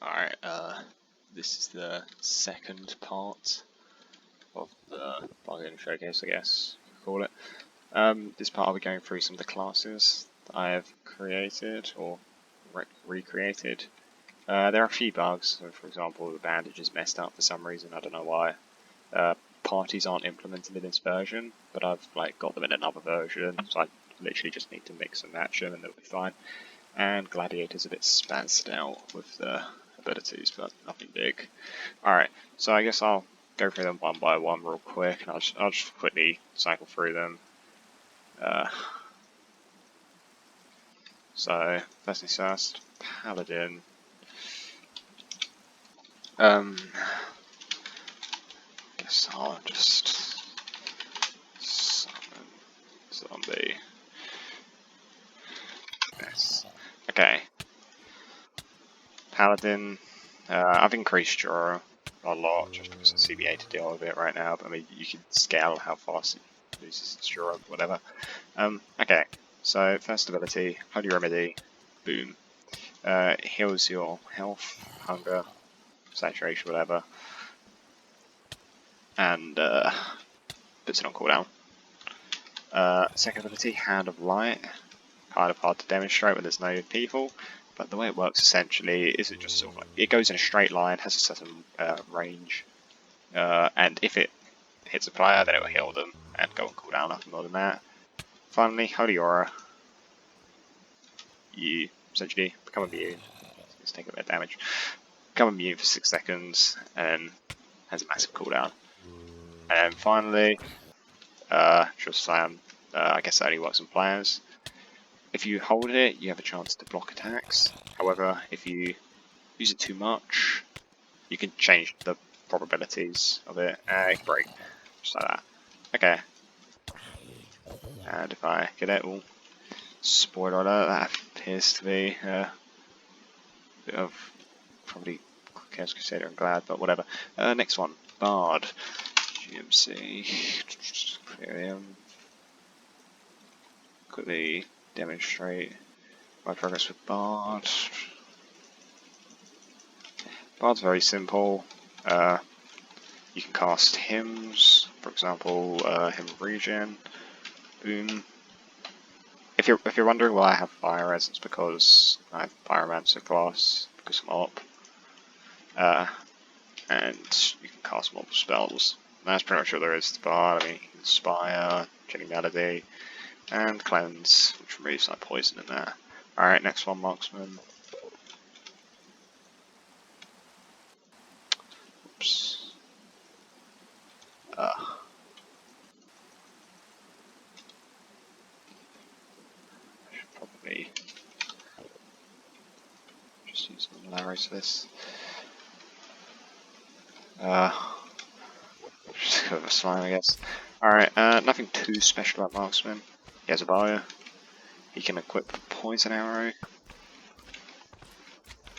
Alright, this is the second part of the bargain showcase, I guess you could call it. This part I'll be going through some of the classes that I have created or recreated. There are a few bugs, so for example the bandage is messed up for some reason, I don't know why. Parties aren't implemented in this version, but I've got them in another version, so I literally just need to mix and match them and they'll be fine. And Gladiator's a bit spazzed out with the abilities, but nothing big. Alright, so I guess I'll go through them one by one real quick, and I'll just quickly cycle through them. So, first things first, Paladin. Guess I'll just summon zombie. Yes. Okay. Paladin. I've increased your a lot just because of CBA to deal with it right now, but I mean you can scale how fast it loses its Jura, whatever. Okay, so first ability, Holy Remedy, boom. Heals your health, hunger, saturation, whatever, and puts it on cooldown. Second ability, Hand of Light, kind of hard to demonstrate when there's no people, but the way it works essentially is it just sort of it goes in a straight line, has a certain range, and if it hits a player then it will heal them and go on cooldown, nothing more than that. Finally, Holy Aura. You essentially become immune, it's taking a bit of damage, become immune for 6 seconds and has a massive cooldown. And finally, just Slam, I guess that only works on players. If you hold it, you have a chance to block attacks. However, if you use it too much, you can change the probabilities of it, and it can break, just like that. Okay. And if I get it, well, spoiler alert, that appears to be a bit of probably Chaos Crusader and Glad, but whatever. Next one, Bard. GMC. Clearium. Quickly demonstrate my progress with Bard. Bard's very simple. You can cast hymns, for example, Hymn of Regen. Boom. If you're wondering why I have Fire Res, it's because I have Pyromancer class, because I'm op. And you can cast multiple spells. That's pretty much all there is to Bard. I mean, you can Inspire, Jenny Melody, and Cleanse, which removes like poison in there. Alright, next one, Marksman. Oops. I should probably just use some arrows for this. Just go with a slime, I guess. Alright, nothing too special about Marksman. He has a bio. He can equip a Poison Arrow.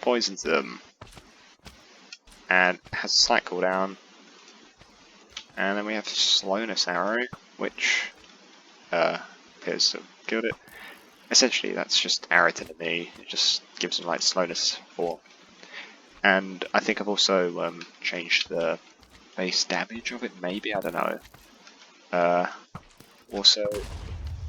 Poisons them. And has a slight cooldown. And then we have Slowness Arrow, which appears to have killed it. Essentially, that's just arrow to the knee. It just gives them like slowness 4. And I think I've also changed the base damage of it, maybe, I don't know. Also,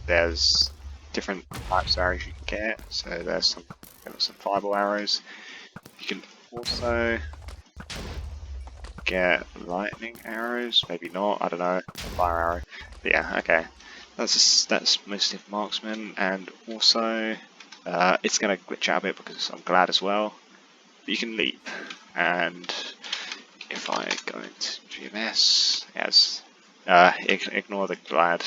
there's different types of arrows you can get. So there's some fireball arrows. You can also get lightning arrows, maybe not, I don't know, fire arrow. But yeah, okay. That's mostly for Marksman, and also it's going to glitch out a bit because I'm Glad as well. But you can leap, and if I go into GMS, yes, ignore the Glad,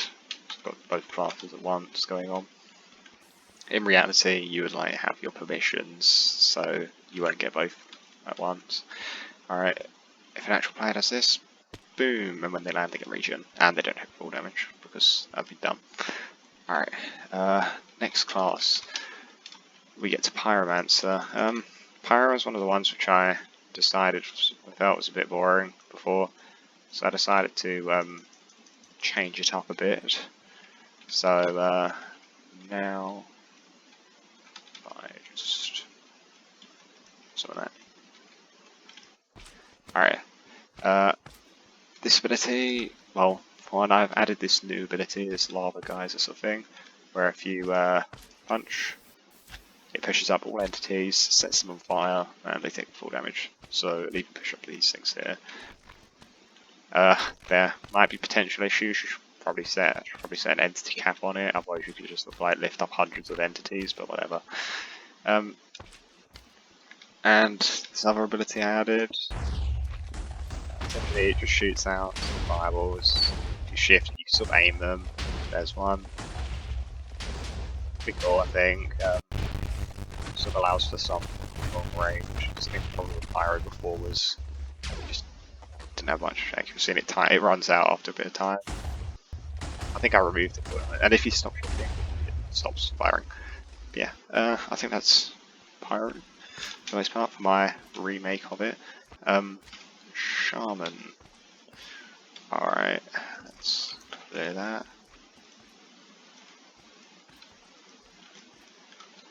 it's got both classes at once going on. In reality, you would have your permissions, so you won't get both at once. Alright, if an actual player does this, boom, and when they land they get regen, and they don't have full damage, because that'd be dumb. Alright, next class, we get to Pyromancer. Pyro is one of the ones which I decided I felt was a bit boring before, so I decided to change it up a bit. So now, I just some of that. Alright. This ability, well, for one, I've added this new ability, this lava geyser sort of thing, where if you punch, it pushes up all entities, sets them on fire, and they take full damage. So it'll even push up these things here. There might be potential issues. You should probably set an entity cap on it. Otherwise, you could just like lift up hundreds of entities, but whatever. And this other ability I added, essentially it just shoots out some fireballs. If you shift, you sort of aim them. There's one. Pretty cool, I think. Sort of allows for some long range. I think the problem with Pyro before was just didn't have much accuracy in it. It runs out after a bit of time. I think I removed it, and if you stop shooting, it stops firing. But yeah, I think that's Pyro for the most part for my remake of it. Shaman. Alright, let's clear that.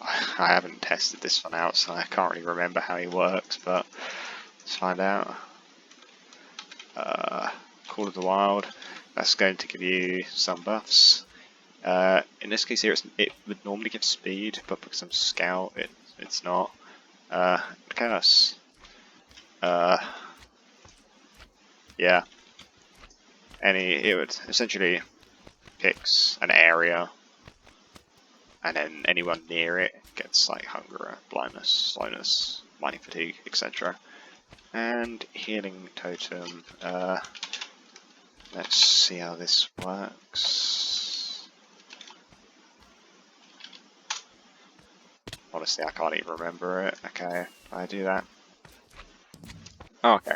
I haven't tested this one out, so I can't really remember how he works, but let's find out. Call of the Wild, that's going to give you some buffs. In this case here, it would normally give speed, but because I'm scout, it's not. Curse. Yeah. It would essentially picks an area, and then anyone near it gets like hunger, blindness, slowness, mining fatigue, etc. And healing totem. Let's see how this works. Honestly, I can't even remember it. Okay, I do that. Oh, okay.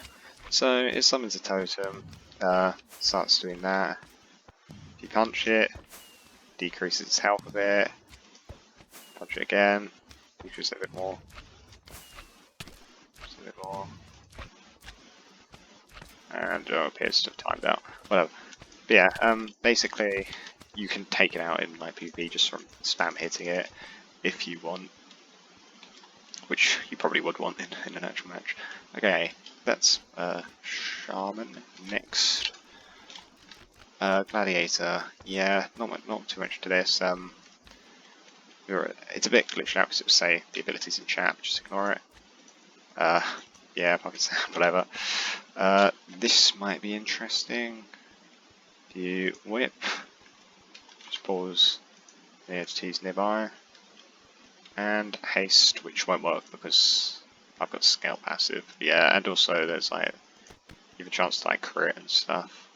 So it summons a totem. Starts doing that. If you punch it, decreases its health a bit. Punch it again, decreases it a bit more. Just a bit more. And appears to have timed out. Whatever. But yeah, basically you can take it out in my PvP just from spam hitting it if you want. Which you probably would want in an actual match. Okay, that's Shaman. Next. Gladiator. Yeah, not too much to this. It's a bit glitched out because it will say the abilities in chat, but just ignore it. Yeah, pocket sound, whatever. This might be interesting. If you whip, just pause the entities nearby, and haste, which won't work because I've got scale passive. Yeah, and also there's like you have a chance to like crit and stuff.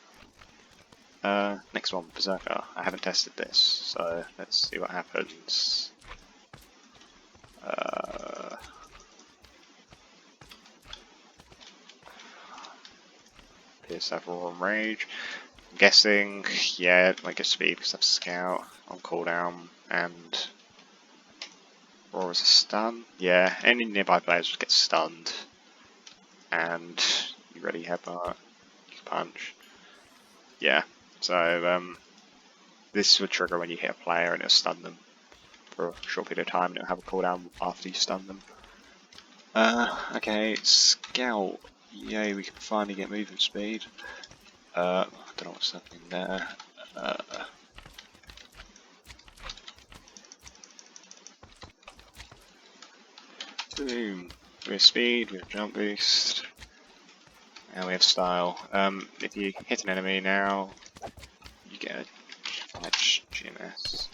Next one, Berserker. I haven't tested this, so let's see what happens. Pierce several on rage. I'm guessing, yeah, it might get speed because I have scout on cooldown and Roar is a stun. Yeah, any nearby players would get stunned. And you ready headbutt, you punch. Yeah, so this would trigger when you hit a player and it'll stun them for a short period of time and it'll have a cooldown after you stun them. Okay, scout. Yay, we can finally get movement speed. I don't know what's happening there. Boom. We have speed, we have jump boost, and we have style. If you hit an enemy now, you get a 5 GMS.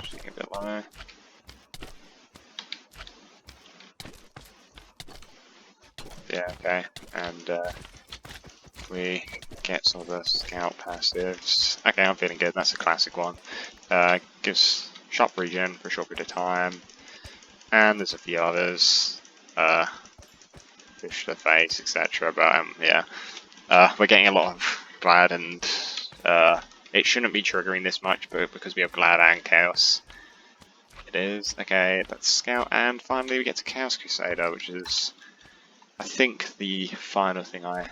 Just getting a bit low. Yeah, okay. And we get some of the scout passives. Okay, I'm feeling good. That's a classic one. Gives sharp regen for a short period of time. And there's a few others. Fish to the face, etc. But yeah. We're getting a lot of Glad and it shouldn't be triggering this much, but because we have Glad and Chaos, it is. Okay, that's Scout, and finally we get to Chaos Crusader, which is, I think, the final thing I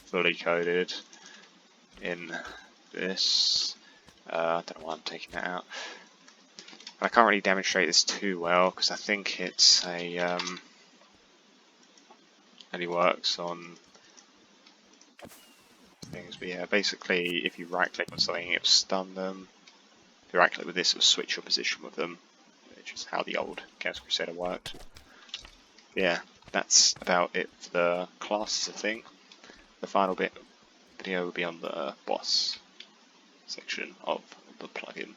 fully coded in this. I don't know why I'm taking that out. I can't really demonstrate this too well because I think it's a only works on things. But yeah, basically, if you right click on something, it'll stun them. If you right click with this, it'll switch your position with them, which is how the old Chaos Crusader worked. Yeah, that's about it for the classes, I think. The final video will be on the boss section of the plugin.